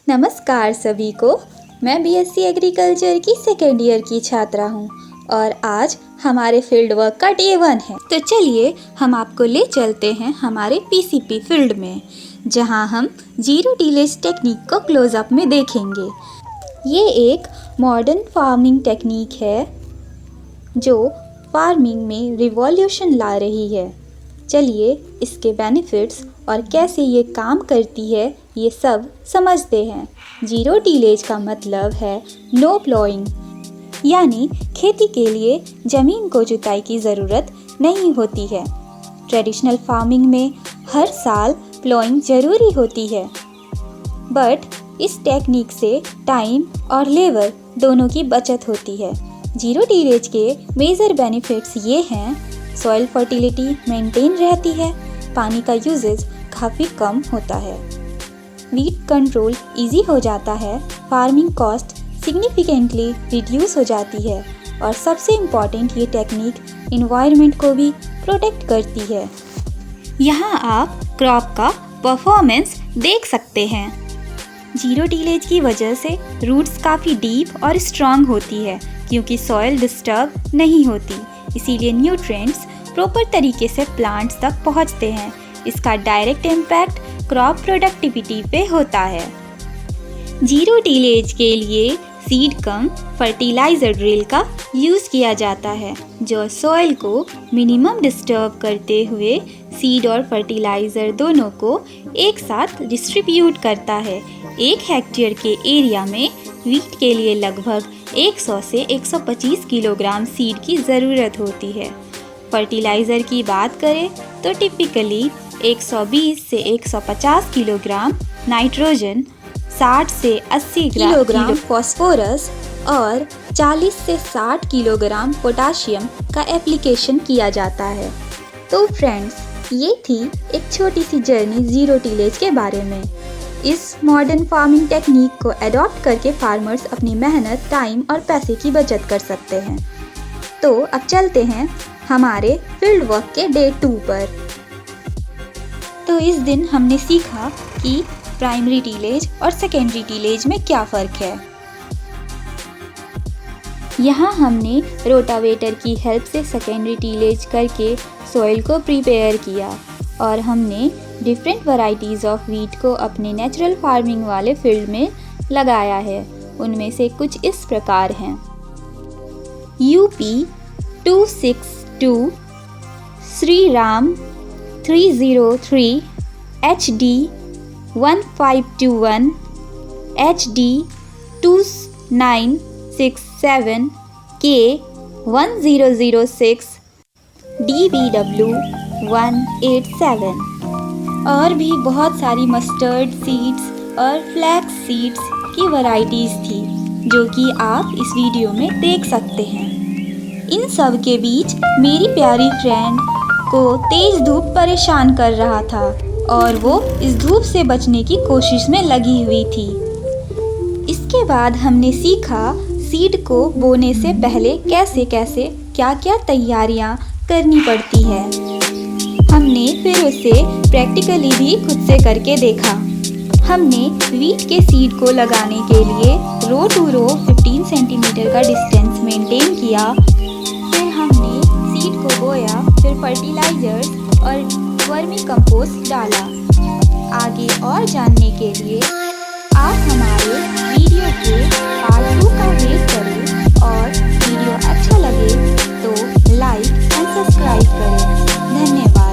नमस्कार सभी को। मैं बीएससी एग्रीकल्चर की सेकेंड ईयर की छात्रा हूँ और आज हमारे फील्ड वर्क का डे 1 है। तो चलिए हम आपको ले चलते हैं हमारे पीसीपी फील्ड में, जहाँ हम जीरो टिलेज टेक्निक को क्लोजअप में देखेंगे। ये एक मॉडर्न फार्मिंग टेक्निक है जो फार्मिंग में रिवॉल्यूशन ला रही है। चलिए इसके बेनिफिट्स और कैसे ये काम करती है ये सब समझते हैं। जीरो टिलेज का मतलब है नो प्लॉइंग, यानी खेती के लिए ज़मीन को जुताई की ज़रूरत नहीं होती है। ट्रेडिशनल फार्मिंग में हर साल प्लॉइंग ज़रूरी होती है, बट इस टेक्निक से टाइम और लेबर दोनों की बचत होती है। जीरो टिलेज के मेजर बेनिफिट्स ये हैं: सॉइल फर्टिलिटी मेंटेन रहती है, पानी का यूजेज काफ़ी कम होता है, वीड कंट्रोल इजी हो जाता है, फार्मिंग कॉस्ट सिग्निफिकेंटली रिड्यूस हो जाती है और सबसे इम्पॉर्टेंट ये टेक्निक इन्वायरमेंट को भी प्रोटेक्ट करती है। यहाँ आप क्रॉप का परफॉर्मेंस देख सकते हैं। जीरो टिलेज की वजह से रूट्स काफ़ी डीप और स्ट्रॉन्ग होती है क्योंकि सॉइल डिस्टर्ब नहीं होती, इसीलिए न्यूट्रिएंट्स प्रॉपर तरीके से प्लांट्स तक पहुंचते हैं। इसका डायरेक्ट इम्पैक्ट क्रॉप प्रोडक्टिविटी पे होता है। जीरो टिलेज के लिए सीड कम फर्टिलाइज़र ड्रिल का यूज़ किया जाता है, जो सॉइल को मिनिमम डिस्टर्ब करते हुए सीड और फर्टिलाइज़र दोनों को एक साथ डिस्ट्रीब्यूट करता है। 1 हेक्टेयर के एरिया में वीट के लिए लगभग 100 से 125 किलोग्राम सीड की ज़रूरत होती है। फर्टिलाइज़र की बात करें तो टिपिकली 120 से 150 किलोग्राम नाइट्रोजन, 60 से 80 किलोग्राम फॉस्फोरस और 40 से 60 किलोग्राम पोटाशियम का एप्लीकेशन किया जाता है। तो फ्रेंड्स, ये थी एक छोटी सी जर्नी जीरो टिलेज के बारे में। इस मॉडर्न फार्मिंग टेक्निक को अडॉप्ट करके फार्मर्स अपनी मेहनत, टाइम और पैसे की बचत कर सकते हैं। तो अब चलते हैं हमारे फील्ड वर्क के डे 2 पर। तो इस दिन हमने सीखा कि प्राइमरी टिलेज और सेकेंडरी टिलेज में क्या फ़र्क है। यहाँ हमने रोटावेटर की हेल्प से सेकेंडरी टिलेज करके सॉइल को प्रिपेयर किया और हमने डिफरेंट वैरायटीज़ ऑफ वीट को अपने नेचुरल फार्मिंग वाले फील्ड में लगाया है। उनमें से कुछ इस प्रकार हैं: UP 262, Shriram 303, HD 1521, HD 2967, K 1006, DBW 187 और भी बहुत सारी मस्टर्ड सीड्स और फ्लैक्स सीड्स की वैरायटीज़ थी, जो कि आप इस वीडियो में देख सकते हैं। इन सब के बीच मेरी प्यारी फ्रेंड को तेज़ धूप परेशान कर रहा था और वो इस धूप से बचने की कोशिश में लगी हुई थी। इसके बाद हमने सीखा सीड को बोने से पहले कैसे कैसे क्या क्या तैयारियां करनी पड़ती है। हमने फिर उसे प्रैक्टिकली भी खुद से करके देखा। हमने वीट के सीड को लगाने के लिए रो टू रो 15 सेंटीमीटर का डिस्टेंस मेंटेन किया। फिर हमने सीड को बोया, फिर फर्टिलाइजर्स और वर्मी कंपोस्ट डाला। आगे और जानने के लिए आप हमारे वीडियो के पार्ट 2 का वेट करें और वीडियो अच्छा लगे तो लाइक एंड सब्सक्राइब करें। धन्यवाद।